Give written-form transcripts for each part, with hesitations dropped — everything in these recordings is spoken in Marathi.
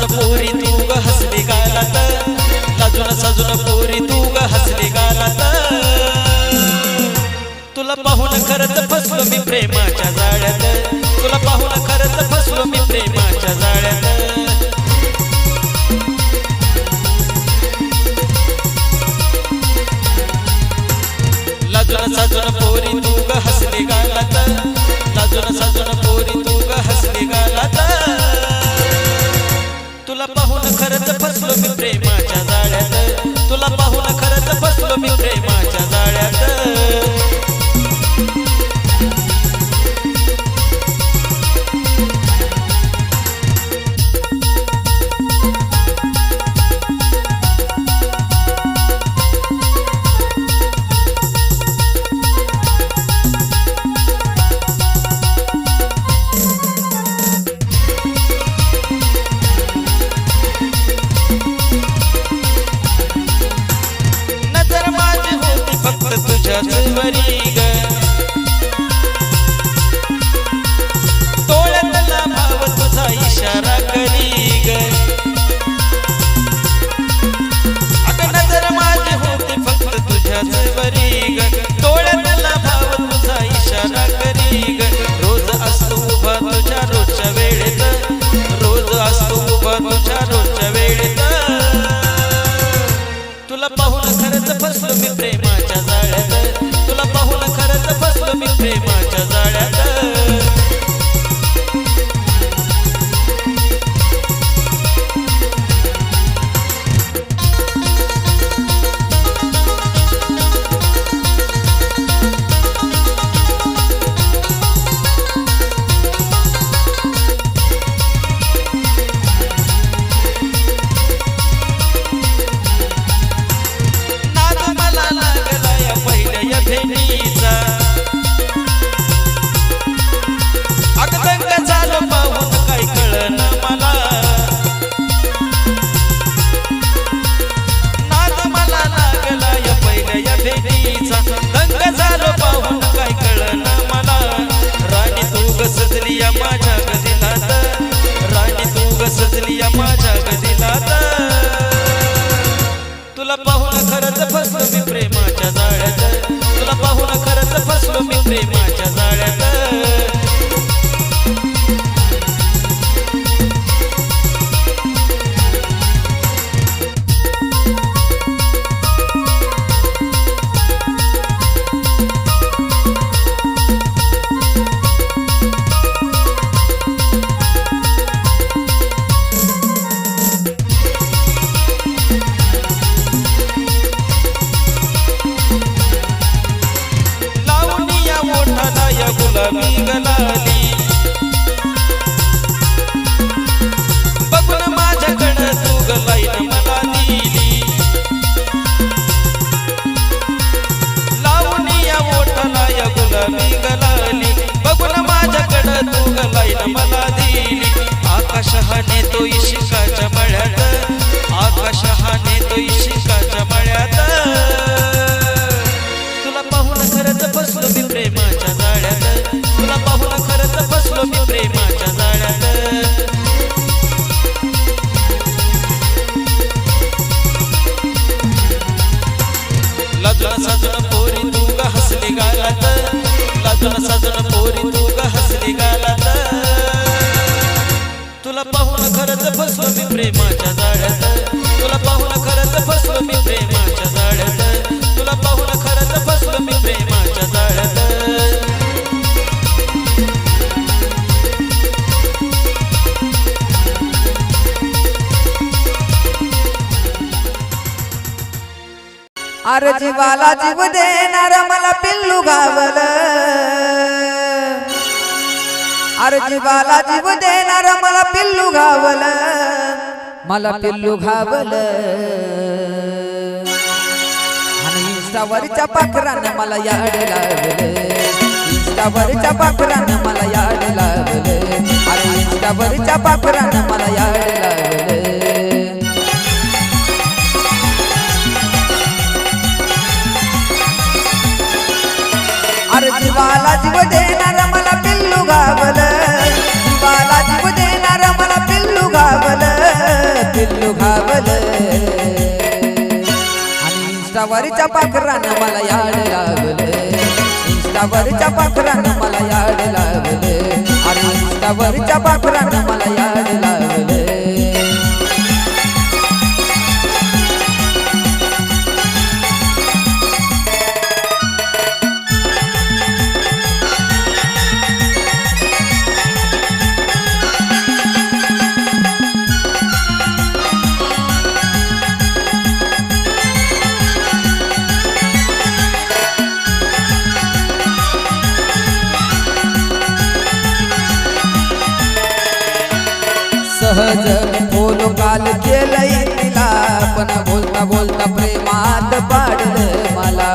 साजून पोरी तू ग हसली गालात, लाजून साजून पोरी तू ग हसली गालात. तुला पाहून खरंच फसलो मी प्रेमाच्या जाळ्यात, तुला पाहून खरंच फसलो मी प्रेमाच्या जाळ्यात. लाजून साजून पोरी तू ग हसली गालात, लाजून साजून पोरी तू ग हसली गालात. तुला पाहून खरंच फसलो मी प्रेमाच्या जाळ्यात, तुला पाहून खरंच फसलो मी प्रेमाच्या जाळ्यात. तुझ्यावरी ग तोळ्यातला भाव तुझा इशारा करी ग. अगं नजर माझी होती फक्त तुझ्यावरी ग, तोळ्यातला भाव तुझा इशारा करी ग. रोज असतो उभा तुझ्या रोजच्या वेळेत, रोज असतो उभा तुझ्या रोजच्या वेळेत. तुला पाहून खरंच फसलो मी प्रेमाच्या जाळ्यात, तुला पाहून खरंच फसलो मी प्रेमाच्या जाळ्यात. भेटीचा अगदंग झालो पाहून काय कळना मला, नाद मला लागला या पहिल्या भेटीचा. दंग झालो पाहून काय कळना मला. राणी तू ग सजली या माझ्या गदिलात, राणी तू ग सजली या माझ्या गदिलात. तुला पाहून खरंच फसलो मी प्रेमाच्या जाळ्यात, तुला पाहून खरंच फसलो मी प्रेमाच्या जाळ्यात. गुलाबी गलाली बघून माझ्याकडं तू ग लाईन मला दिली. लावून या ओठाला या गुलाबी गलाली बघून माझ्याकडं तू ग लाईन मला दिली. आकाश हा नेतो इशिकाच्या मळ्यात, आकाश हा नेतो इशिकाच्या मळ्यात. तुला पाहून खरंच फसलो मी प्रेमाच्या जाळ्यात, तुला पाहून खरंच फसलो मी प्रेमाच्या जाळ्यात. लाजून साजून पोरी तू ग हसली गालात, लाजून साजून पोरी तू ग हसली गालात. तुला पाहून खरंच फसलो मी प्रेमाच्या जाळ्यात, तुला पाहून खरंच फसलो मी प्रेमाच्या जाळ्यात. तुला पाहून खरंच फसलो मी प्रेमाच्या जाळ्यात. अरे जीवाला जीव देणार मला पिल्लू गावलं, अरे जीवाला जीव देणार मला पिल्लू गावलं, मला पिल्लू घावलं. आणि इंस्टावरच्या पाखरानं मला याड लावलं, इंस्टावरच्या पाखरानं मला याड लावलं. अरे इंस्टावरच्या पाखरानं मला याड लावलं. अरे जीवाला जीव देणार मला पिल्लू गावलं, जीवाला जीव देणार मला पिल्लू गावलं. इंस्टावरच्या पाखरानं मला याड लागले इंस्टावरच्या पाखरानं मला याड लागले अरे इंस्टावरच्या पाखरानं मला याड लागले सहज बोलो काल केलंय तिला पण बोलता बोलता प्रेमात पाडलं मला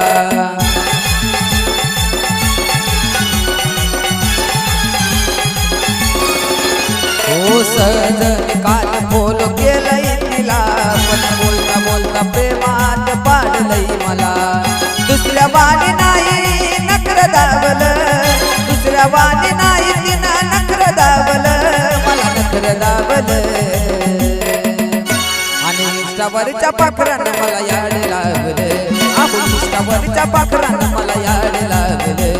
हो सहज काल बोलो केलंय तिला पण बोलता बोलता प्रेमात पाडलंय मला दुसऱ्या वाणी नाही नखर दावलं दुसऱ्या वाणी नाही तिनं नखर दावलं मला नखर दावलं आणि इंस्टावरच्या पाखरानं मला याड लागलं अहो इंस्टावरच्या पाखरानं मला याड लागलं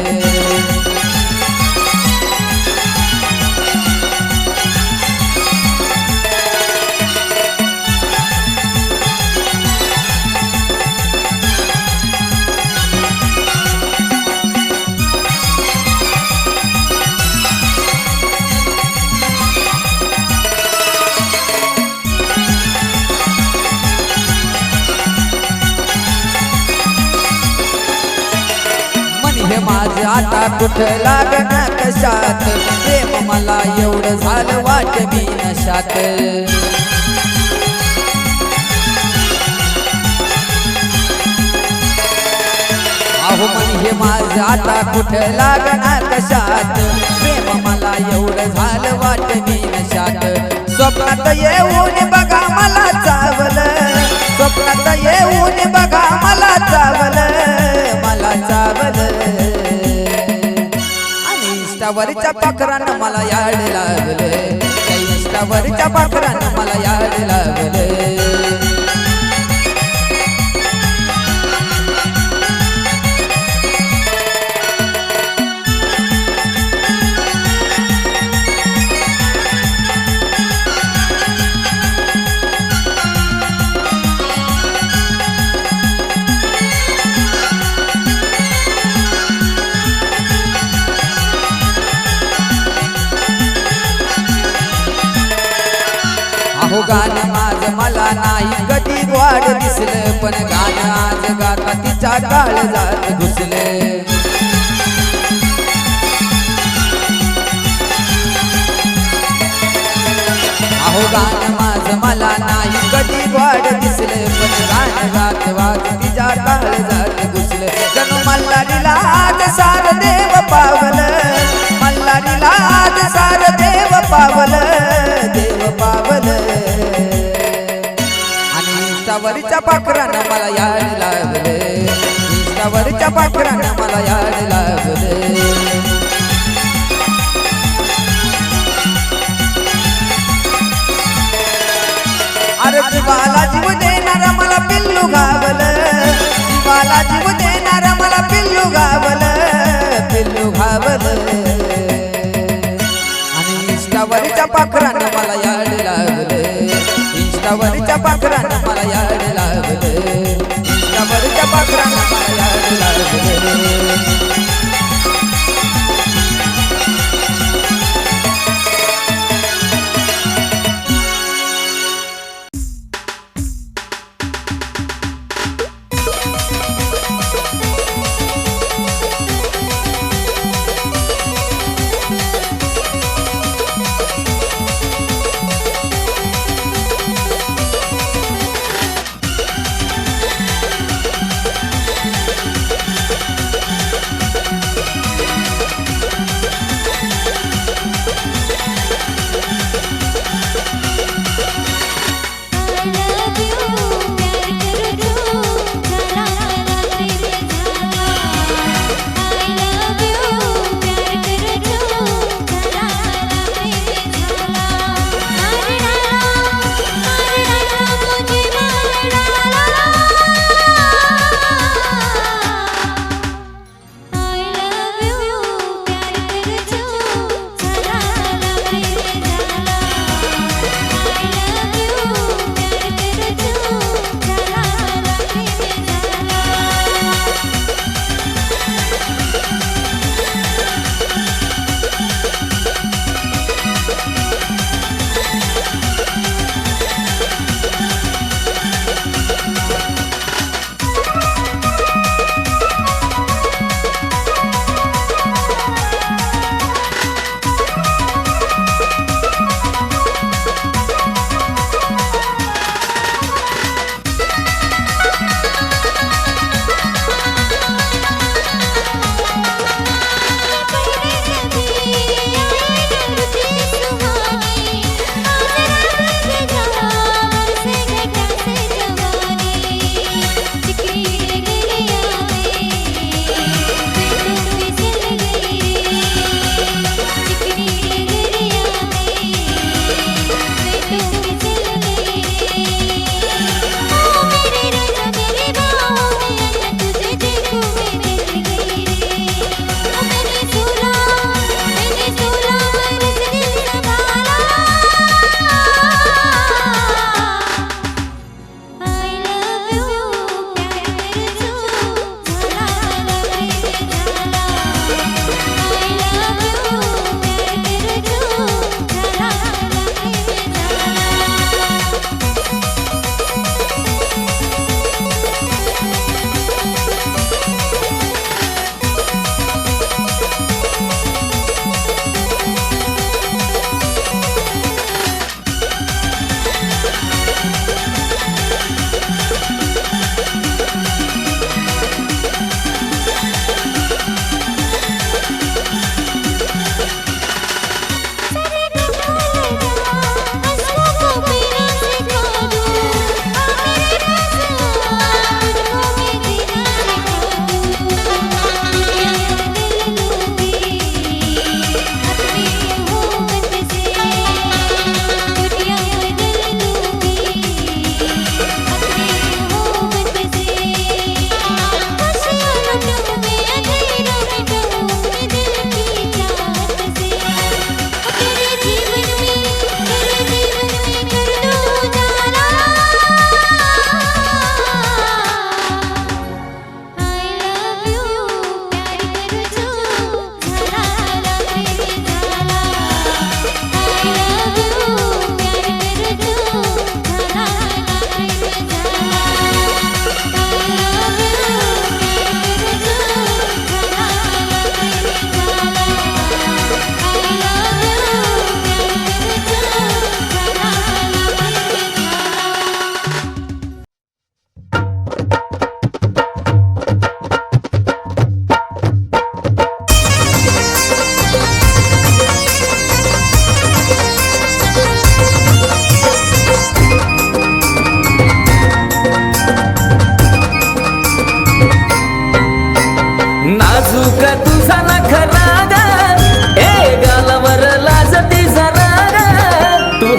हे माझं आता कुठं लागणार कशात प्रेम मला एवढं झालं वाट मी नशात अहो मन हे माझं आता कुठं लागणार कशात प्रेम मला एवढं झालं वाट मी नशात स्वप्नात येऊन बघा मला चावलं स्वप्नात येऊन बघा मला चावलं मला चावलं आणि इंस्टावरच्या पाखरानं मला याड लागलं त्या इंस्टावरच्या पाखरानं मला याड लागलं अहो गाणं माझं मला नाही कधी वाढ दिसलं पण गाणं आज गाता तिच्या काळजात घुसलं अहो गाणं माझं मला नाही कधी वाढ दिसलं पण गाणं गात वाज तिच्या काळजात घुसलं जणू मल्हारीला आज सार देव पावलं मल्हारीला आज सार देव पावलं देव पावलं आणि इंस्टावरच्या पाखरानं मला याड लागलं इंस्टावरच्या पाखरानं मला याड लागलं अरे जीवाला जीव देणारा मला पिल्लू घावलं जीवाला जीव देणारा मला पिल्लू घावलं पिल्लू घावलं इंस्टावरच्या पाखरानं मला याड लागलं इंस्टावरच्या पाखरानं मला याड लागलं इंस्टावरच्या पाखरानं मला याड लागलं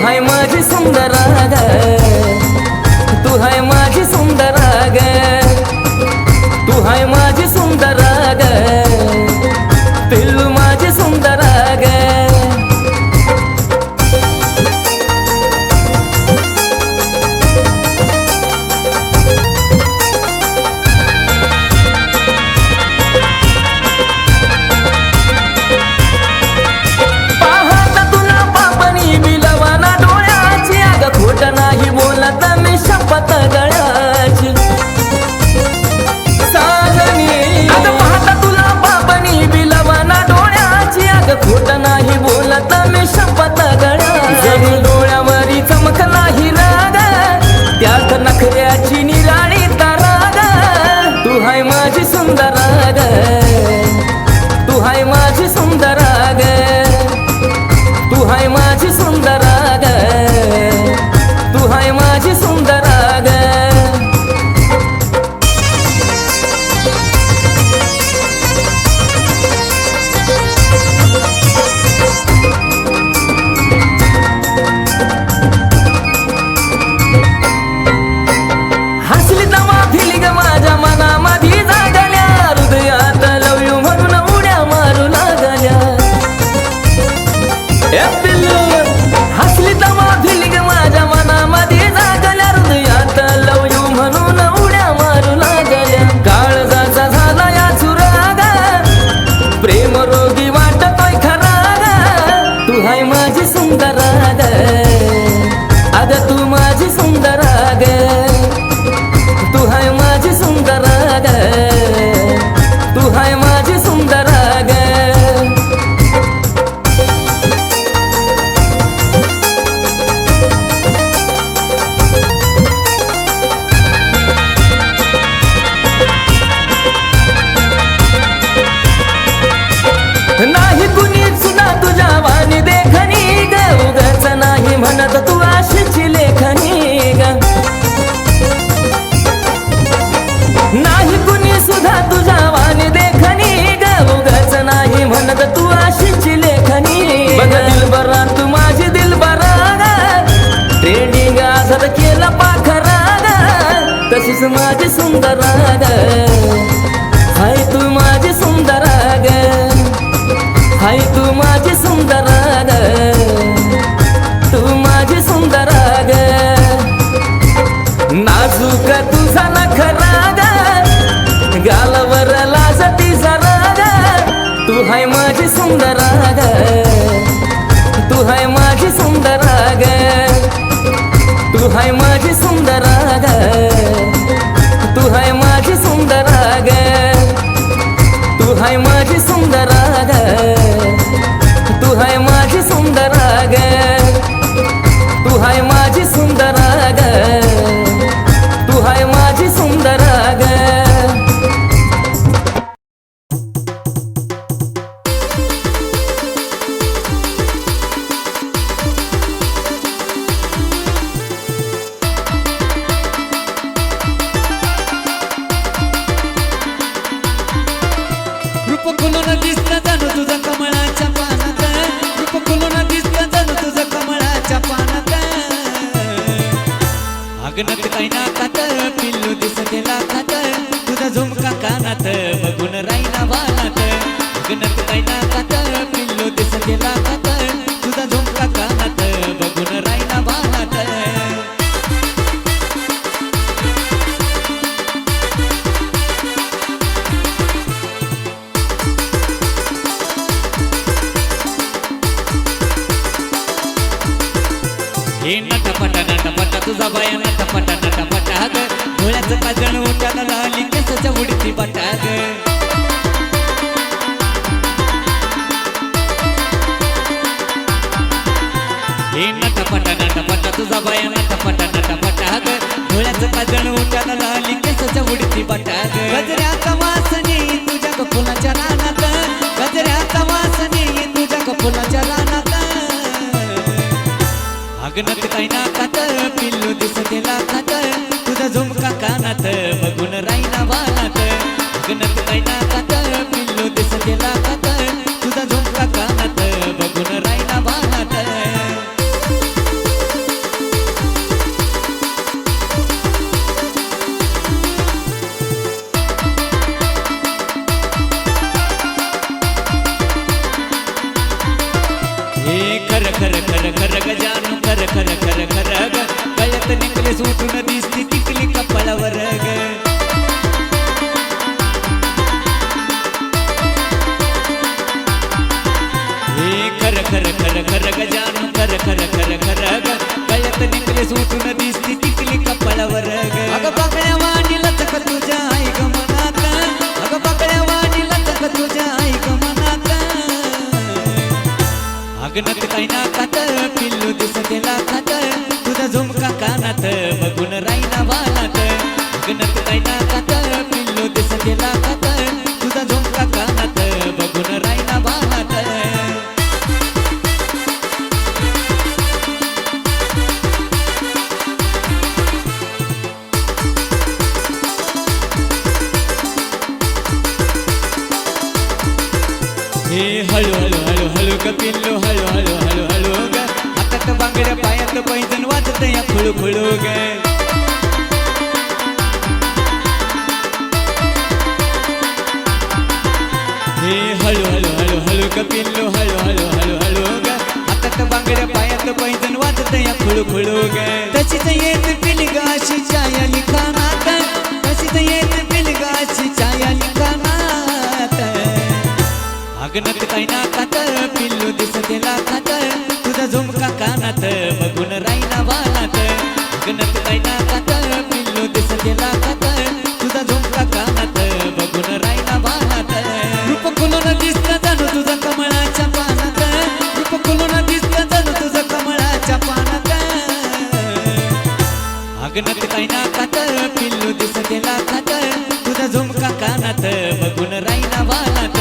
हाय माझी सुंदरा ग, तू हाय माझी सुंदरा ग, तू हाय माझी सुंदरा ग, पिल्लू माझी सुंदरा ग. शपथ गळ्याची साजनी अग पाहता तुला बाबनी बिलवाना डोळ्याची अग खोट नाही बोलत मी शपथ गळ्याची डोळ्यावरी चमक नाही राग त्यात नखऱ्याची निराळी ताराग तू हाय माझी सुंदरा ग, तू हाय माझी सुंदरा ग, तू हाय माझी सुंदरा ग, तू हाय माझी सुंदरा ग. हसली तवा फिली ग माझ्या मनामध्ये जागल्या हृदयात लव यू म्हणून उड्या मारू लागल्या. हसली तवा फिली ग माझ्या मनामध्ये जागल्या हृदयात लव यू म्हणून उड्या मारू लागल्या. काळजाचा झाला या चुराग प्रेम रोगी वाटतोय खराग तू हाय माझी सुंदरा ग, अग तू माझी सुंदरा ग, तू हाय माझी सुंदरा ग, तू हाय माझी सुंदरा ग. नाही कुणी सुद्धा तुझ्या वाणी देखणी ग, उगाच नाही म्हणत तू आशीची लेखनी ग. नाही कुणी सुद्धा तुझ्या वाणी देखणी ग, उगाच नाही म्हणत तू आशीची लेखनी. बघ दिलबरा तू माझी दिलबरा ग, ट्रेंडिंग आझाद केला पाखरा ग, तशीच माझी सुंदरा ग, हाय तू माझी सुंदरा ग, हाय तू माझी सुंदरा ग, तू माझी सुंदरा ग. नाजूक तुझा नखरा ग, गालावर लाजती जरा ग, तू हाय माझी सुंदरा ग, तू हाय माझी सुंदरा ग, तू हाय माझी सुंदरा ग, तू हाय माझी सुंदरा ग, तू हाय माझी सुंदरा ग, तू हाय माझी सुंदरा ग, तू हाय माझी सुंदरा ग, तू हाय माझी सुंदरा ग. रूप खुलून दिसतं जणू तुझं कमळाच्या पानात, रूप खुलून दिसतं जणू तुझं कमळाच्या पानात. अगनत काही नाकात पिल्लू दिसते लाखात, तुझा झुमका कानात बघून राईना बाणात. अगनत काही नाकात पिल्लू दिसते लाखात, तुझा झुमका कानात बघून राईना बाणात. हे नटपटा तुझा बाया नटपटा ग, डोळ्याचं काजळ ओठाला लाली केसाच्या उडती बटा ग. हे नटपटा तुझा बाया नटपटा ग, डोळ्याचं काजळ ओठाला लाली केसाच्या उडती बटा ग. गजऱ्याचा वासने तुझ्या कपुलाच्या रानात, गजऱ्याचा वासने तुझ्या कपुलाच्या रानात. अगनत काही नाकात पिल्लू दिसते लाखात, तुझा झुमका कानात बघून राईना बाणात. अगनत काही नाकात पिल्लू दिसते लाखात, तुझा झुमका कानात बघून राईना बाणात. नेकलेस उठून दिसती टिकली कपाळावर ग खर खर खर खर गजानू खर खर खर खर ग गळ्यात नेकलेस उठून दिसती टिकली कपाळावर ग अगं बाकड्या वाणी लचक तुझ्या आई ग मनात अगं बाकड्या वाणी लचक तुझ्या आई ग मनात अगनत काही नाकात पिल्लू दिसते लाखात तुझा झुमका कानात बघून राईना वालात अगनत काही नाकात पिल्लू दिसते लाखात तुझा झुमका कानात बघून राईना वालात हळू हळू हळू हळू ग पिल्लू हळू हळू हळू हळू ग हातात बांगड्या पायात पैजण वाजत या खुळू खुळू ग हळू हळू हळू हळू ग पिल्लू हळू हळू हळू हळू ग हातात बांगड्या पायात पैजण वाजत या खुळू खुळू ग तशीच येत पिलगाशी छाया लिखाणात तशीच येत पिलगाशी छाया लिखाणात अगनत काही नाकात पिल्लू दिसते लाखात तुझा झुमका कानात बघून राईना वालात अगनत काही नाकात पिल्लू दिसते लाखात तुझा झुमका कानात बघून राईना वालात रूप खुलून दिसतं जाणू तुझा कमळाच्या पानात रूप खुलून दिसतं जाणू तुझा कमळाच्या पानात अगनत काही नाकात पिल्लू दिसते लाखात तुझा झुमका कानात बघून राईना वालात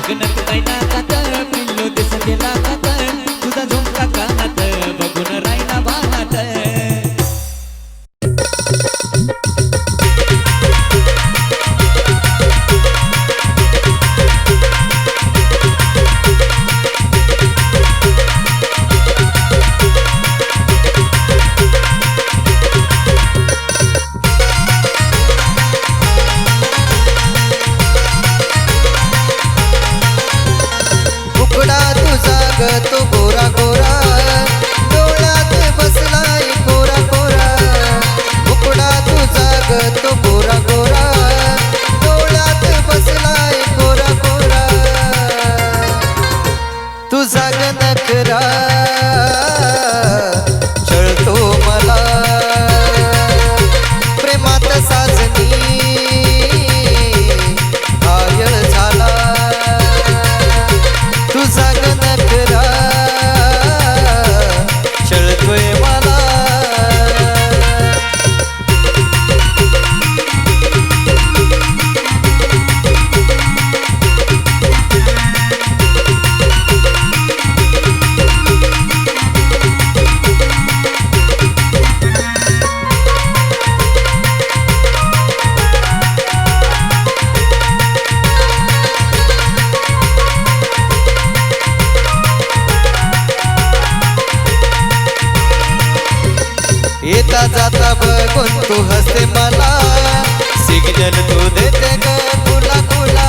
गणत काही नाकात पिल्लू दिसते लाखात तुझा झुमका कानात बघून राईना वालात तो गोरा गोरा डोळ्यात बसलाय गोरा गोरा उकडा तुझा ग तो गोरा गोरा डोळ्यात बसलाय गोरा गोरा तुझा ग नखरा छळतो मला प्रेमात साजनी घायल झाला तुझा ग नखरा छळतोय मला येता जाता बघून तू हसते मला सिग्नल तू देते ग कुला कुला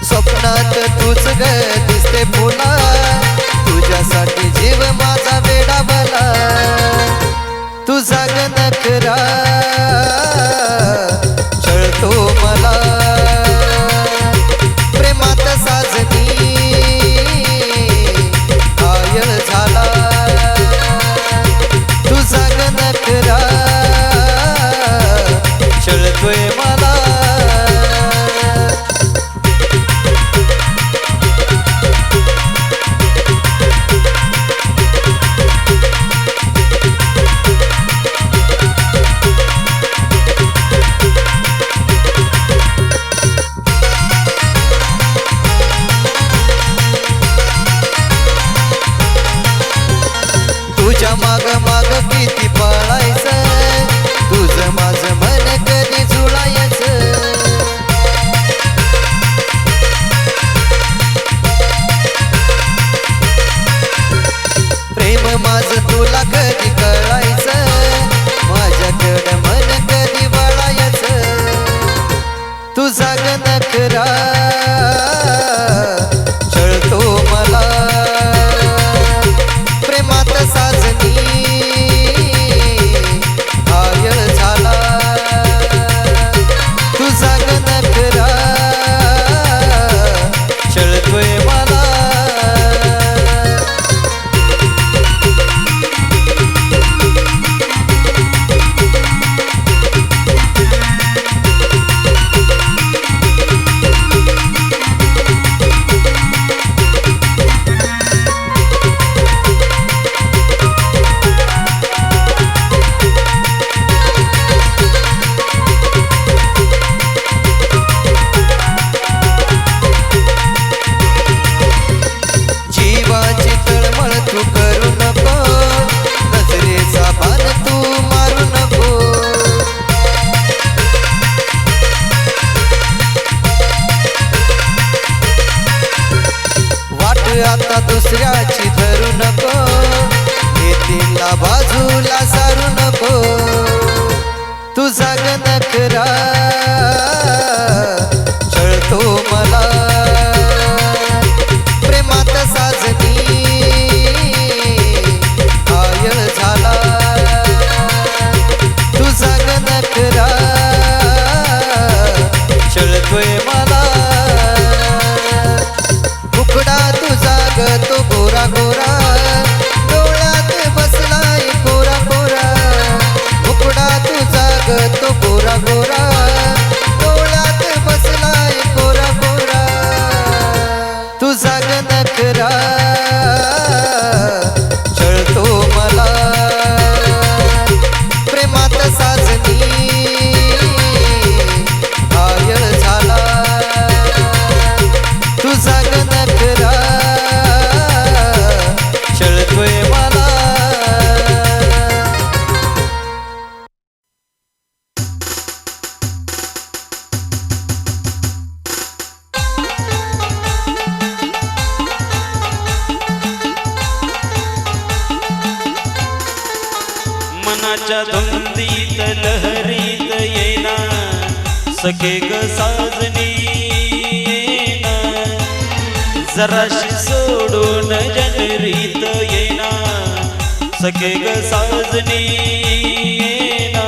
स्वप्नात तूच ग दिसते पुन्हा तुझ्यासाठी जीव माझा वेडावला तुझा ग नखरा छळतो मला साजनी घायल झाला तुझा ग नखरा छळतोय मला आता दुसऱ्याची धरू नको, येतीला बाजूला सारू नको. तुझा ग नखरा छळतो मला, प्रेमात साजनी घायल झाला. तुझा ग नखरा छळतोय मला. मुखडा तुझा ग तो गोरा गोरा, डोळ्यात बसलाय कोरा कोरा. मुखडा तुझा ग तो गोरा गोरा, डोळ्यात बसलाय कोरा कोरा. तुझा ग नखरा छळतो मला, प्रेमात साजनी घायल झाला. तुझा ग नखरा छळतोय मला. मनाच्या धुंदीत लहरीत येना सखे ग साजनी येना. जराशी सोडून जनरीत येना सखे ग साजनी येना.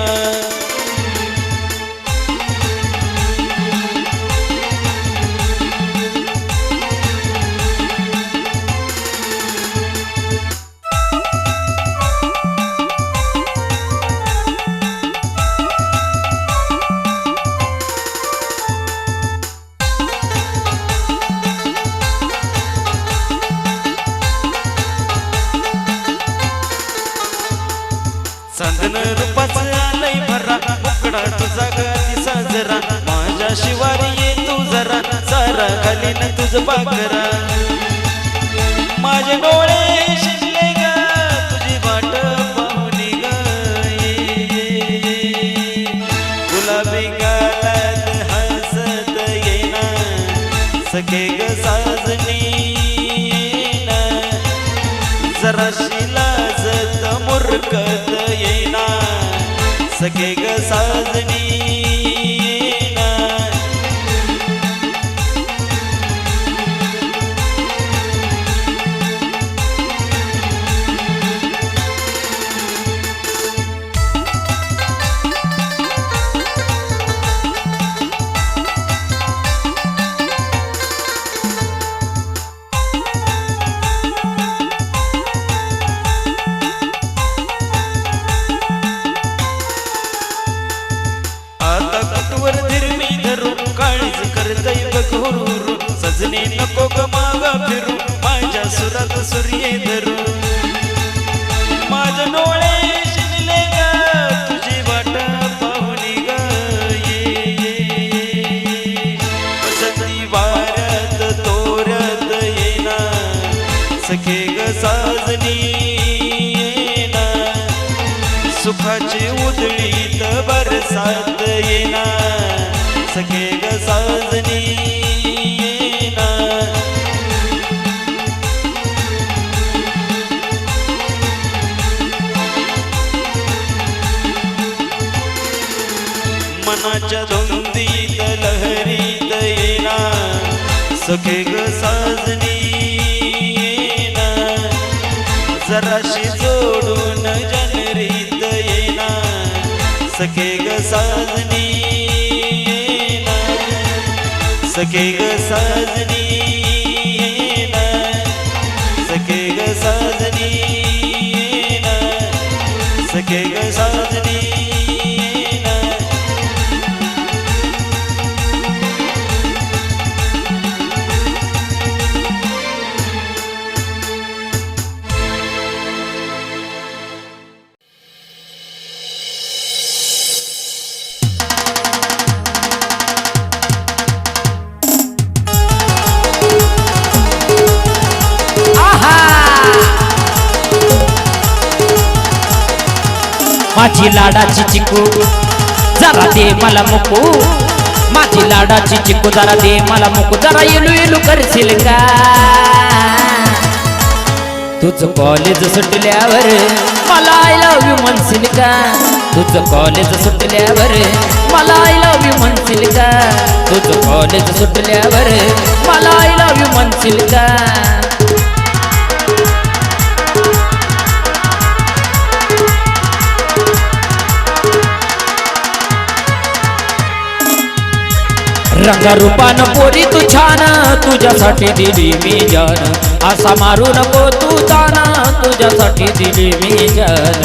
चांदन रूपाचं आलंय भरा, मुकडा तुझा गाती साजरा. माझ्या शिवारी ये तू जरा, सारा घालीन तुझ पाकरा. माझे डोळे शिरले ग तुझी वाट पाहुनी ग. गुलाबी गालात हसत येना सखे ग साजनी येना. जराशी लाजत मुरकत येना सखे ग साजनी येना. सजने नको ग मागा फिरू, माझ्या सुरात सूर्य धरू. माझ्या डोळे शिरले ग तुझी वाट पाहुनी ग. वसंती वाऱ्यात तोऱ्यात येना सखे ग साजनी येना. सुखाची उधळीत बरसात येना सखे ग साजनी येना. मनाच्या धुंदीत लहरीत येना सखे ग साजनी येना. जराशी जोडून जनरीत येना सखे ग साजनी येना. सखे ग साजनी येना, सखे ग साजनी येना, सखे ग साजनी येना. माझी लाडाची चिकू जरा दे मला मुकू, माझी लाडाची चिकू जरा दे मला मुकू. जरा येलू येलू करशील का तुझं कॉलेज सुटल्यावर मला आय लव्ह यू म्हणशील का तुझं कॉलेज सुटल्यावर मला आय लव्ह यू म्हणशील का तुझं कॉलेज सुटल्यावर मला आय लव्ह यू म्हणशील का रंगरूपानं पोरी तू छान तुझ्यासाठी दिली मी जान असा मारू नको तू ताना तुझ्यासाठी दिली मी जान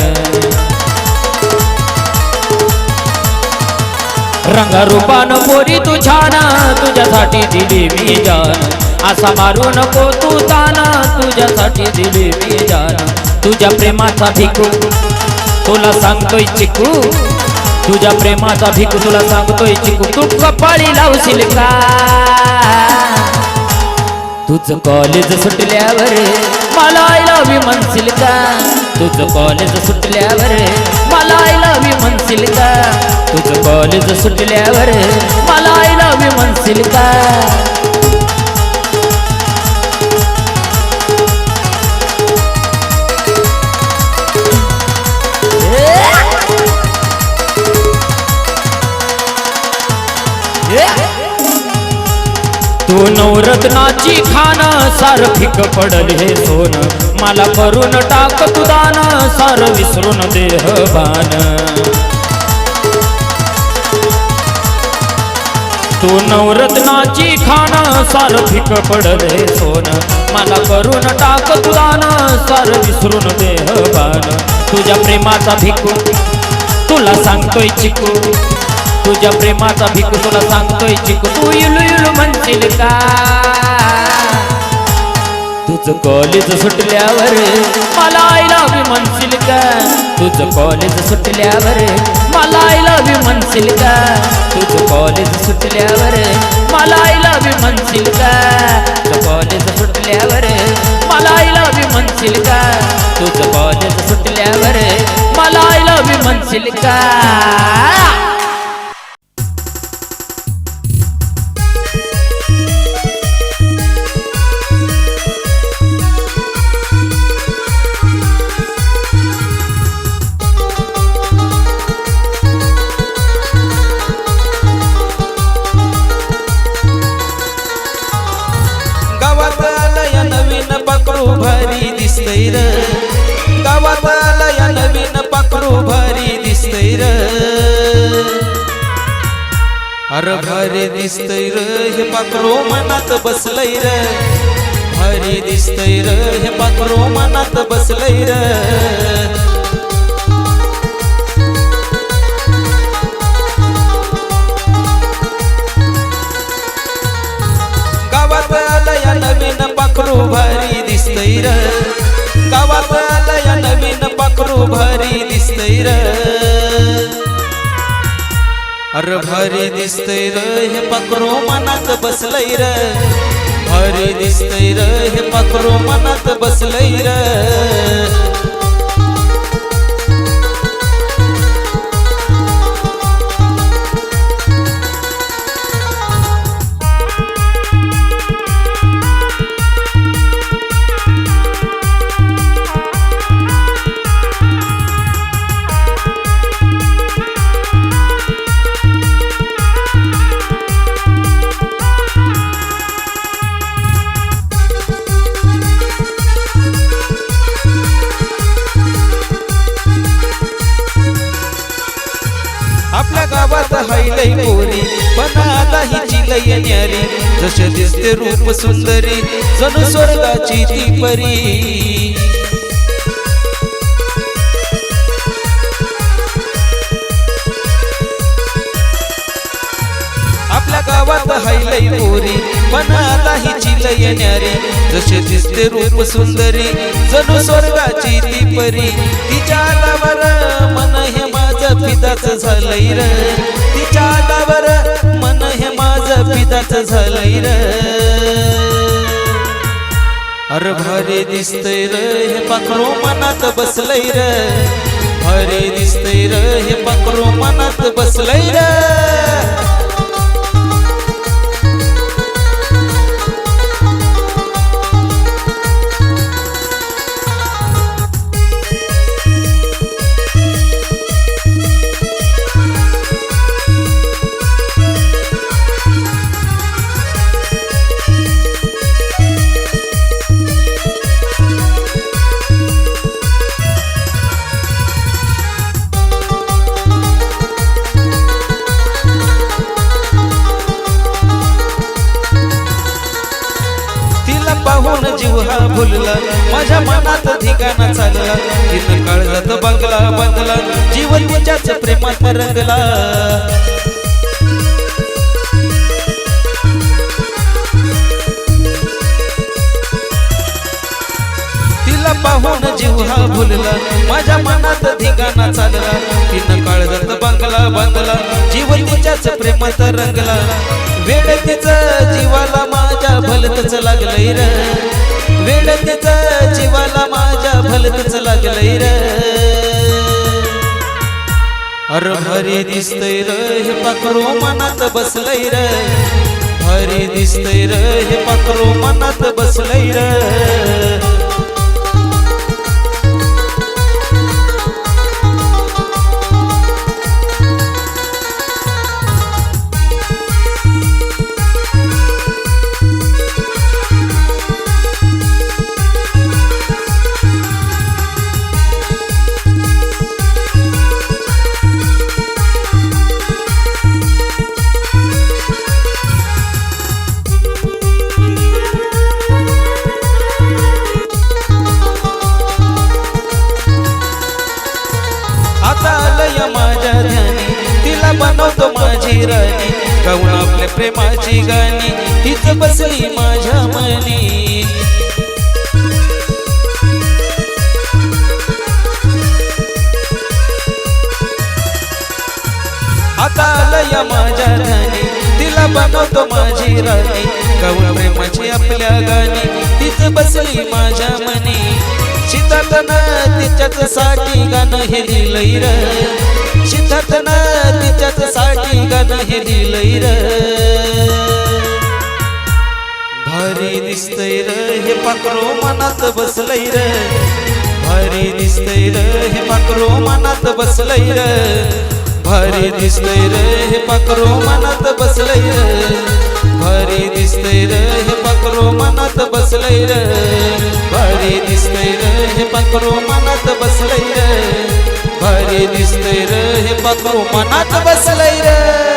रंगरूपानं पोरी तू छान तुझ्यासाठी दिली मी जान असा मारू नको तू ताना तुझ्यासाठी दिली मी जान तुझ्या प्रेमाचा भिकू तुला सांगतोय चिकू तुझ्या प्रेमाचा भिकू तुला सांगतोय चिकू तू कपाळी लावशील का तुझं कॉलेज सुटल्यावर मला आय लव्ह यू म्हणशील का तुझं कॉलेज सुटल्यावर मला आय लव्ह यू म्हणशील का तुझं कॉलेज सुटल्यावर मला आय लव्ह यू म्हणशील का तू नवरत्नाची खान सार फिक पडल हे सोन मला करून टाक तू दान सार विसरून देह बान तू नवरत्नाची खान सार फिक पडल हे सोन मला करून टाक तू दान सार विसरून देह बान तुझ्या प्रेमाचा भिकू तुला सांगतोय चिकू तुझ्या प्रेमाचा भिकू तुला सांगतोय चिकू तू इलू इलू म्हणशील का तुझं कॉलेज सुटल्यावर मला आय लव्ह यू म्हणशील का तुझं कॉलेज सुटल्यावर मला आय लव्ह यू म्हणशील का तुझं कॉलेज सुटल्यावर मला आय लव्ह यू म्हणशील का तुझं कॉलेज सुटल्यावर मला आय लव्ह यू म्हणशील का तुझं कॉलेज सुटल्यावर मला आय लव्ह यू म्हणशील का भारी दिसतय र गावात आलया नवीन पाखरू भारी दिसतय र अरे भारी दिसतय र हे पाखरू मनात बसलय र भारी दिसतय र हे पाखरू मनात बसलय र गावात आलया नवीन पाखरू भारी दिसतय र गावात आलया नवीन पाखरू भारी दिसतय र अरे भारी दिसतय र हे पाखरू मनात बसलय र भारी दिसतय र हे पाखरू मनात बसलय र आपल्या गावात हायलय पोरी पण आता हिची लय न्यारी जसे दिसते रूप सुंदरी जणू स्वर्गाची ती परी आपल्या गावात हायलय पोरी पण आता हिची लय न्यारी जसे दिसते रूप सुंदरी जणू स्वर्गाची ती परी तिच्या आलावर मन हे माझं फिदाच झालंय र तिच्या आलावर मन हे माझं फिदाच झालंय र अरे भारी दिसतय र हे पाखरू मनात बसलय र भारी दिसतय र हे पाखरू मनात बसलय र पाहून जीव हा भुलला माझ्या मनात ठिकाणा चालला तिनं काळजात बंगला बांधला जीव तिच्याच प्रेमात रंगला तिला पाहून जीव हा भुलला माझ्या मनात ठिकाणा चालला तिनं काळजात बंगला बांधला जीव तिच्याच प्रेमात रंगला वेळ तिचं जीवाला माझ्या भलतच लागलंय र वेळ तिचं जीवाला माझ्या भलतच लागलंय र अरे भारी दिसतंय र हे पाखरू मनात बसलंय र भारी दिसतंय र हे पाखरू मनात बसलंय र आता आलंय माझ्या ध्यानी तिला बनवतो माझी राणी गाऊन आपल्या प्रेमाची गाणी तीच बसली माझ्या मनी आता आलंय माझ्या ध्यानी तिला बनवतो माझी राणी गाऊन प्रेमाची आपल्या गाणी तीच बसली माझ्या मनी शीतातनं तिच्याच साठी गाणं हे लिहिलंय र शीतातनं तिच्याच साठी गाणं हे लिहिलंय र भारी दिसतंय र हे पाखरू मनात बसलंय र भारी दिसतंय र हे पाखरू मनात बसलंय र भारी दिसतंय र हे पाखरू मनात बसलंय र भारी दिसतंय र हे पाखरू मनात बसलंय र भारी दिसतंय र हे पाखरू मनात बसलंय र भारी दिसतंय र हे पाखरू मनात बसलंय र